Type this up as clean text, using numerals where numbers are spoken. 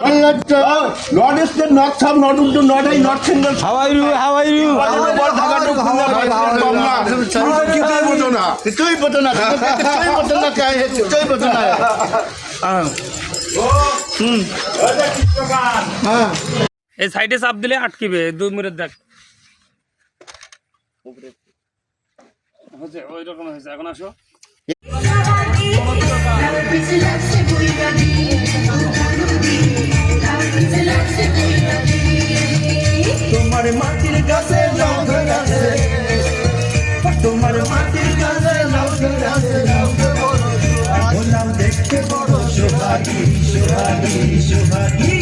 North East, North South, North Udu, North East, North Central. How are you? How are you? কিছুই বোঝো না এই সাইডে চাপ দিলে আটকিবে 2 মিনিট দেখ হচ্ছে ওই রকম হয়েছে এখন আসো তোমার মাটির কাছে লাউ ধরে আছে তোমার মাটির কাছে লাউ ধরে আছে দেখতে বড় সোহাগী সোহাগী সোহাগী